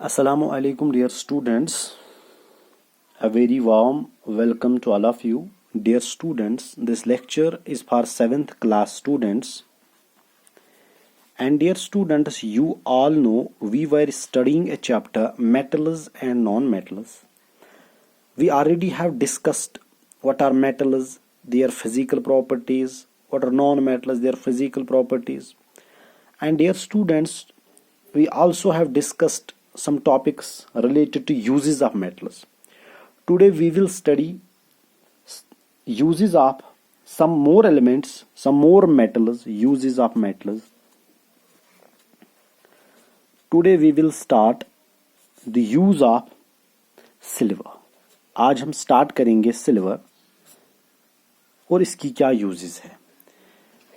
Assalamu alaikum, dear students. A very warm welcome to all of you. Dear students, this lecture is for 7th class students. And dear students, you all know we were studying a chapter metals and non-metals. We already have discussed what are metals, their physical properties, what are non-metals, their physical properties. And dear students, we also have discussed some topics related to uses of metals. Today we will study uses of some more elements, some more metals, uses of metals. Today we will start the use of silver. आज हम start करेंगे silver और इसकी क्या uses है।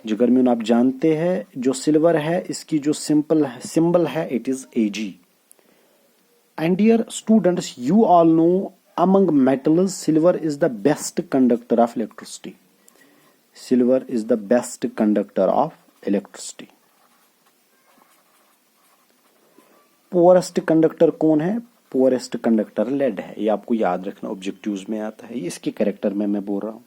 जिगर में आप जानते हैं जो सिल्वर है इसकी जो सिंबल है it is Ag. And dear students, you all know among metals, silver is the best conductor of electricity. Silver is the best conductor of electricity. Poorest conductor कौन है? Poorest conductor lead है. ये आपको याद रखना, objectives में आता है, इसके कैरेक्टर में मैं बोल रहा हूँ.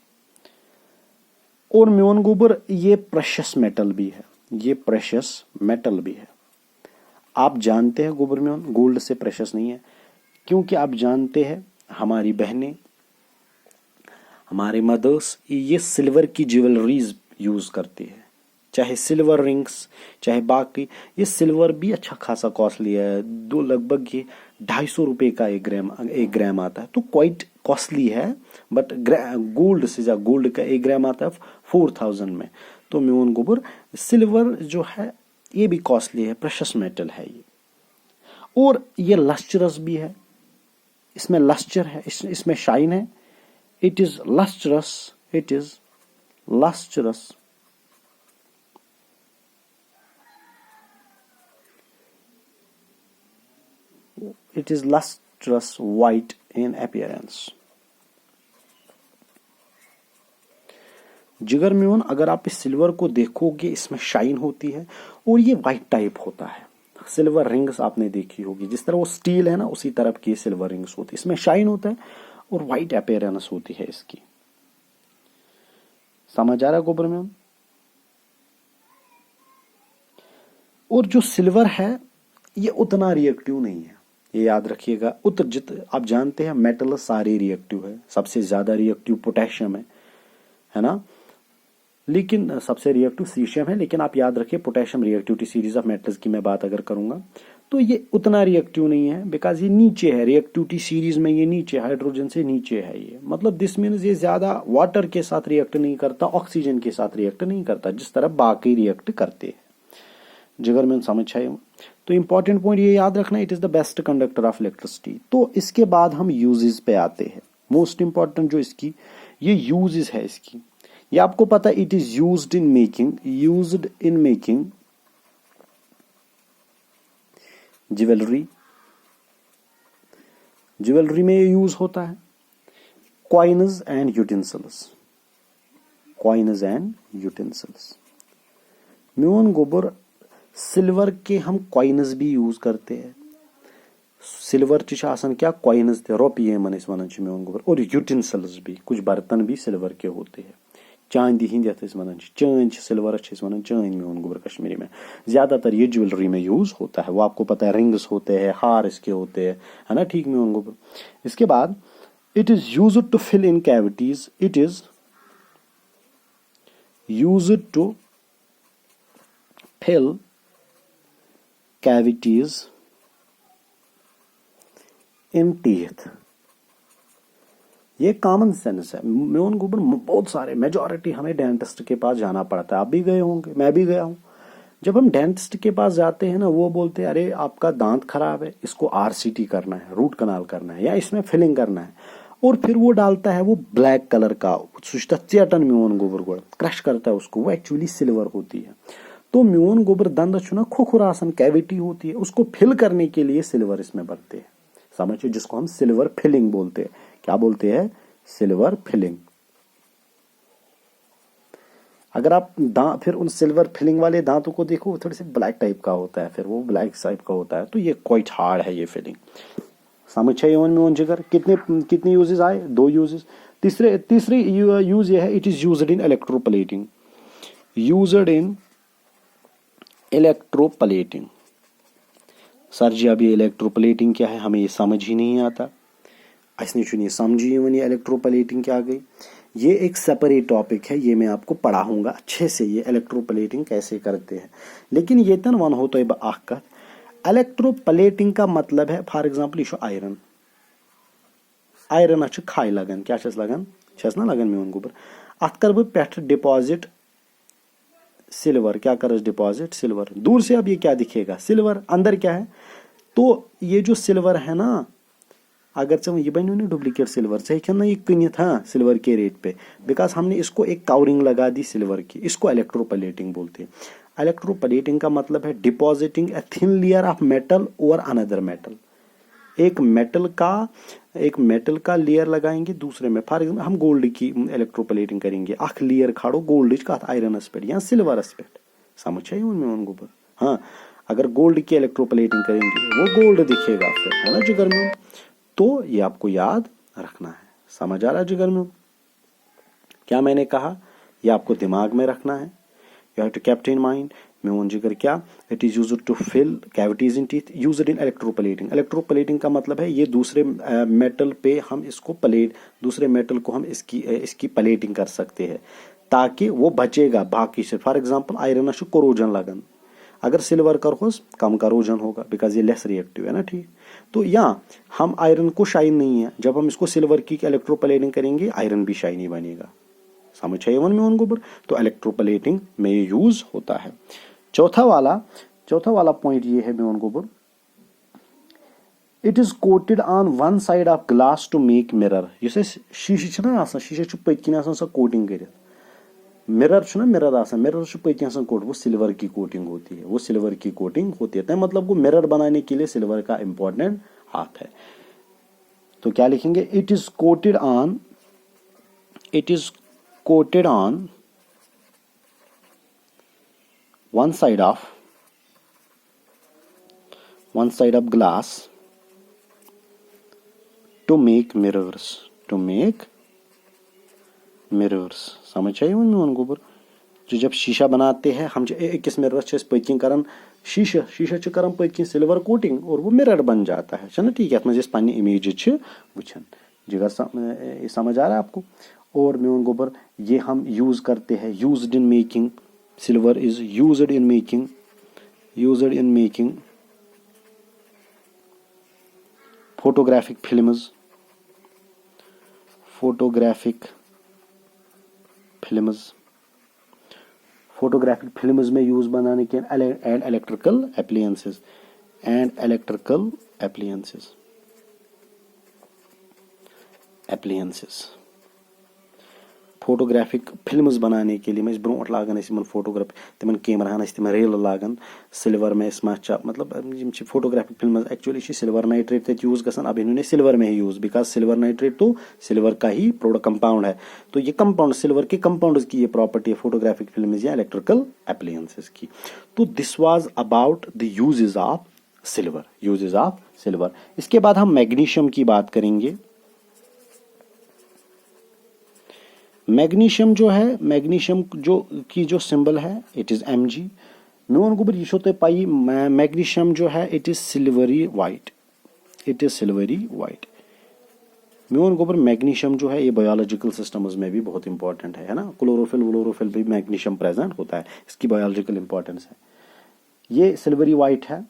और म्योन गोबर ये प्रेशियस मेटल भी है, ये प्रेशियस मेटल भी है. आप जानते हैं गोबर म्योन गोल्ड से प्रेशियस नहीं है, क्योंकि आप जानते हैं हमारी बहनें, हमारे मदर्स ये सिल्वर की ज्वेलरीज यूज करती है, चाहे सिल्वर रिंग्स चाहे बाकी. ये सिल्वर भी अच्छा खासा कॉस्टली है, दो लगभग ये 250 रुपए का एक ग्राम आता है, तो क्वाइट कॉस्टली है. बट गोल्ड से ज्यादा, गोल्ड का 1 ग्राम आता है 4000 में. तो म्योन गोबर सिल्वर जो है ये भी कॉस्टली है, प्रेशियस मेटल है ये. और ये लस्ट्रस भी है, इसमें लस्टर है, इसमें शाइन है. It is lustrous, it is lustrous. It is lustrous white in appearance. जिगर म्योन अगर आप इस सिल्वर को देखोगे इसमें शाइन होती है और ये व्हाइट टाइप होता है. सिल्वर रिंग्स आपने देखी होगी, जिस तरह वो स्टील है ना उसी तरह की सिल्वर रिंग्स होती है, इसमें शाइन होता है और व्हाइट अपीयरेंस होती है इसकी. समझ आ रहा है गोबर म्योन? और जो सिल्वर है ये उतना रिएक्टिव नहीं है, ये याद रखिएगा. आप जानते हैं मेटल सारे रिएक्टिव है, सबसे ज्यादा रिएक्टिव पोटेशियम है ना, लेकिन सबसे रिएक्टिव सीशियम है. लेकिन आप याद रखिए potassium reactivity series of metals की मैं बात अगर करूंगा तो ये उतना रिएक्टिव नहीं है, बिकॉज ये नीचे है रिएक्टिविटी सीरीज में, ये नीचे हाइड्रोजन से नीचे है. ये मतलब दिस मीन्स ये ज्यादा वाटर के साथ रिएक्ट नहीं करता, ऑक्सीजन के साथ रिएक्ट नहीं करता जिस तरह बाकी रिएक्ट करते हैं. जिगर में समझ आए. तो इंपॉर्टेंट पॉइंट ये याद रखना, it is the best conductor of electricity. तो इसके बाद हम यूजेस पे आते हैं. मोस्ट इंपॉर्टेंट जो इसकी ये यूजेस है इसकी, ये आपको पता है. It is used in making jewellery में ये यूज होता है. Coins and utensils. म्योन गोबर सिल्वर के हम कॉइन्स भी यूज करते हैं. सिल्वर क्या कॉइन्स थे रोपिये मन म्योन गोबर. और यूटेंसिल्स भी, कुछ बर्तन भी सिल्वर के होते हैं. चांदी हिंद चांद सिल्वर चांद म्योन गोबर कश्मीरी में. ज्यादातर ये ज्वेलरी में यूज होता है, वो आपको पता है. रिंग्स होते हैं, हार इसके होते हैं, है ना, ठीक म्योन गोबर. इसके बाद it is used to fill in cavities. It is used to fill cavities in teeth. ये कॉमन सेंस है म्योन गोबर. बहुत सारे मेजॉरिटी हमें डेंटिस्ट के पास जाना पड़ता है. आप भी गए होंगे, मैं भी गया हूं. जब हम डेंटिस्ट के पास जाते हैं ना, वो बोलते हैं अरे आपका दांत खराब है, इसको RCT करना है, रूट कनाल करना है, या इसमें फिलिंग करना है. और फिर वो डालता है वो ब्लैक कलर का चेटन म्योन गोबर को क्रश करता है उसको, वो एक्चुअली सिल्वर होती है. तो म्योन गोबर दंद चुना खोखुरासन कैविटी होती है, उसको फिल करने के लिए सिल्वर इसमें भरते हैं. समझिए, जिसको हम सिल्वर फिलिंग बोलते हैं. क्या बोलते हैं? Silver filling. अगर आप दांत फिर उन सिल्वर फिलिंग वाले दांतों को देखो, वो थोड़े से ब्लैक टाइप का होता है, फिर वो ब्लैक टाइप का होता है, तो ये क्वाइट हार्ड है ये फिलिंग। समझ है यवन में जिगर, कितने कितने यूजेस आए, 2 यूजेस। तीसरे तीसरी यूज ये है, it is used in electroplating, used in electroplating. Sir ji अब ये इलेक्ट्रोप्लेटिंग क्या है, हमें ये समझ ही नहीं आता, असने ये समझी ये इलेक्ट्रोप्लेटिंग क्या गई। ये एक सेपरेट टॉपिक है, ये मैं आपको पढ़ाऊंगा अच्छे से, ये इलेक्ट्रोप्लेटिंग कैसे करते हैं। लेकिन ये तन वन हो तो इलेक्ट्रोप्लेटिंग का मतलब है, फॉर एग्जांपल यह आयरन, आयरन खाई लगन, क्या लगन ना लगन मे गोबर, अत कर बह पे डिपॉजिट सिल्वर, क्या कर डिपॉजिट सिल्वर। दूर से अब ये क्या दिखेगा, सिल्वर, अंदर क्या है, तो ये जो सिल्वर है ना, अगर चे ये बनो ना डुप्लीकेट सिल्वर, चे ना ये कनित हाँ सिल्वर के रेट पे, बिकॉज हमने इसको एक कवरिंग लगा दी सिल्वर की, इसको इलेक्ट्रोप्लेटिंग बोलते हैं। इलेक्ट्रोप्लेटिंग का मतलब है depositing a thin layer of metal over another metal. एक मेटल का लेयर लगाएंगे दूसरे में, फॉर एग्जाम्पल हम गोल्ड की इलेक्ट्रोप्लेटिंग करेंगे, अख लेयर खाड़ो गोल्ड कत आयरनस पे या सिल्वरस पे, समझ है मे गोबर। हाँ, अगर गोल्ड की इलेक्ट्रोप्लेटिंग करेंगे वो गोल्ड दिखेगा फिर, है ना जिगर में। तो ये आपको याद रखना है, समझ आ रहा है जिगर में क्या मैंने कहा, ये आपको दिमाग में रखना है, you have to keep in mind. मैं जिगर क्या, it is used to fill cavities in teeth, used in electroplating. Electroplating का मतलब है ये दूसरे मेटल पे हम इसको प्लेट, दूसरे मेटल को हम इसकी प्लेटिंग कर सकते हैं ताकि वो बचेगा बाकी से। फॉर एग्जांपल आयरन कोरोजन लगन, अगर सिल्वर करोस कम करोजन होगा, बिकॉज ये लेस रिएक्टिव है ना, ठीक। तो यहाँ हम आयरन को शाइन नहीं है, जब हम इसको सिल्वर की इलेक्ट्रोप्लेटिंग करेंगे आयरन भी शाइनी बनेगा, समझ है वन में उन गोबर। तो इलेक्ट्रोप्लेटिंग में ये यूज होता है। चौथा वाला पॉइंट ये है मेवन गोबर, it is coated on one side of glass to make mirror. शीशे ना शीशे पत्किन सा कोटिंग कर, मिरर मिरर पत्किन कोट, वो सिल्वर की कोटिंग होती है, वो सिल्वर की कोटिंग होती है, मतलब वो मिरर बनाने के लिए सिल्वर का इंपॉर्टेंट हाथ है। तो क्या लिखेंगे, it is coated on one side of glass to make mirrors, समझ आई वन गोबर। जो जब शीशा बनाते हैं हम किस मिरर पत्किन कर शीशा कर पत्किन सिल्वर कोटिंग और वो मिरर बन जाता है ना, ठीक है, पे इमेज वुचन जिगर समझ आ रहा है आपको। और मेवन गोबर ये हम यूज करते हैं, used in making, silver is used in making photographic films में यूज बनाने के and electrical appliances photographic films बनाने के लिए मैं ब्रोट लागान फोटोग्राफ तिमन कैमराहन तिम रेल लागान सिल्वर में मतलब photographic films actually silver nitrate तक यूज गसान, अब इन्होंने सिल्वर में ही यूज, बिकॉज सिल्वर नाइट्रेट तो सिल्वर का ही प्रोडक्ट कंपाउंड है, तो ये कंपाउंड सिल्वर के कंपाउंड की ये प्रॉपर्टी है फोटोग्राफिक फिल्म्स या इलेक्ट्रिकल एप्लायंसेस की। तो this was about the uses of silver. इसके बाद हम मैग्नीशियम की बात करेंगे। मैग्नीशियम जो है, मैग्नीशियम जो सिंबल है इट इज Mg। मेवन गोबर ये तो पाई मैग्नीशियम जो है it is silvery white, maven गोबर मैग्नीशियम जो है ये बायोलॉजिकल सिस्टम्स में भी बहुत इंपॉर्टेंट है ना, क्लोरोफिल भी मैग्नीशियम प्रेजेंट होता है, इसकी बायोलॉजिकल इंपॉर्टेंस है। ये सिल्वरी वाइट है,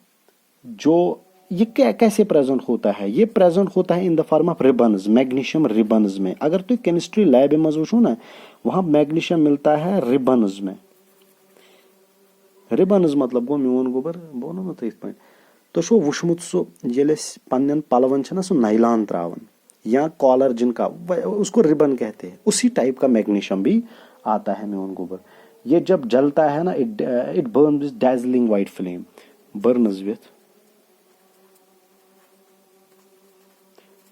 जो ये कैसे प्रेजेंट होता है, ये प्रेजेंट होता है in the form of ribbons, magnesium ribbons में। अगर तो केमिस्ट्री लैब में वुचो ना, वहां मैग्नीशियम मिलता है रिबन्स में। रिबन्स मतलब गो मेवन गोबर बोनो ना तो पे तो शो वुचमुत सो ये पन्न पलवन ना सो नाइलान त्रावन या कॉलर जिनका उसको रिबन कहते हैं, उसी टाइप का मैग्नीशियम भी आता है मेवन गोबर। ये जब जलता है ना it Burns with dazzling white flame, Burns with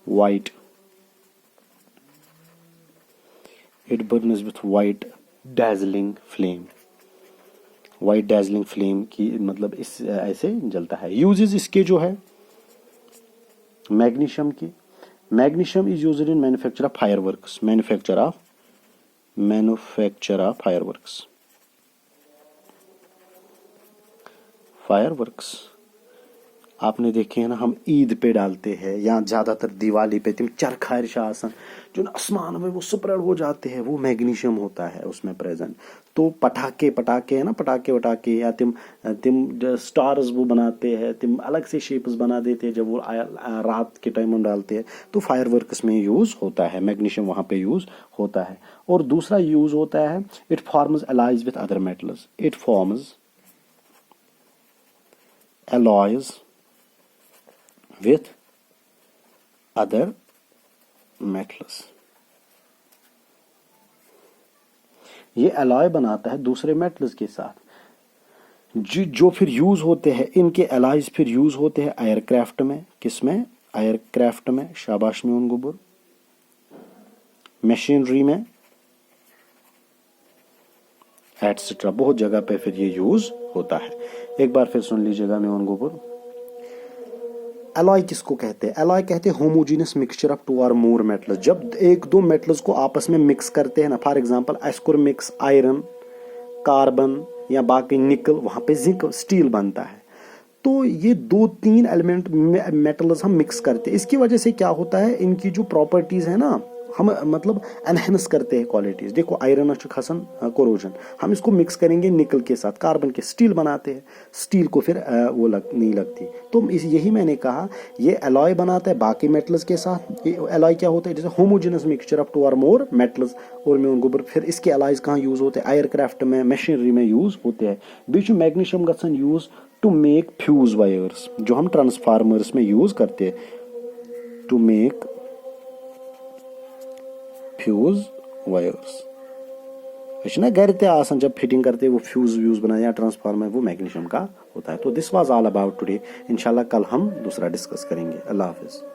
white, it burns with white dazzling flame, white dazzling flame की मतलब इस ऐसे जलता है। यूजेस इसके जो है मैग्नीशियम की, magnesium is used in manufacture of fireworks, manufacture of fireworks आपने देखे हैं ना, हम ईद पे डालते हैं या ज्यादातर दिवाली पे तिम चरखार आसन जो ना आसमान में वो स्प्रेड हो जाते हैं, वो मैग्नीशियम होता है उसमें प्रेजेंट। तो पटाखे है ना, पटाखे या तिम स्टार्स वो बनाते हैं, तिम अलग से शेप्स बना देते हैं जब वो रात के टाइम हम डालते हैं, तो फायरवर्क्स में यूज होता है, मैग्नीशियम वहां पे यूज होता है। और दूसरा यूज होता है it forms allies with other metals, it forms alloys with other metals, ये एलॉय बनाता है दूसरे मेटल्स के साथ, जो फिर यूज होते हैं, इनके एलॉयज फिर यूज होते हैं एयरक्राफ्ट में, किसमें, एयरक्राफ्ट में, शाबाश में उन गुबुर, मशीनरी में एटसेट्रा, बहुत जगह पे फिर ये यूज होता है। एक बार फिर सुन लीजिएगा मैं उन गुबुर। एलॉय किसको कहते हैं? एलॉय कहते हैं होमोजीनियस मिक्सचर ऑफ टू और मोर मेटल्स, जब एक दो मेटल्स को आपस में मिक्स करते हैं ना, फॉर एग्जांपल अस्कुर मिक्स आयरन, कार्बन या बाकी निकल, वहां पे जिंक, स्टील बनता है। तो ये 2-3 एलिमेंट मेटल्स हम मिक्स करते हैं, इसकी वजह से क्या होता है, इनकी जो प्रॉपर्टीज है ना, हम मतलब एनहेंस करते हैं क्वालिटीज। देखो आयरन खसन कोरोजन, हम इसको मिक्स करेंगे निकल के साथ, कार्बन के स्टील बनाते हैं, स्टील को फिर वो नहीं लगती। तो यही मैंने कहा, ये एलॉय बनाता है बाकी मेटल्स के साथ। ये एलॉय क्या होता है, जैसे होमोजेनस मिक्सचर ऑफ 2 और मोर मेटल्स, और में उनको फिर इसके एलॉयज कहाँ यूज होते हैं, एयरक्राफ्ट में, मशीनरी में यूज होते हैं। बीच में मैग्नीशियम गसन use to make fuse wires, जो हम ट्रांसफार्मर्स में यूज करते हैं, टू मेक फ्यूज वायर्स। ना घर ते आसन जब फिटिंग करते वो फ्यूज बनाए या ट्रांसफार्मर, वो मैग्नीशियम का होता है। तो this was all about today. इंशाल्लाह कल हम दूसरा डिस्कस करेंगे। अल्लाह हाफिज।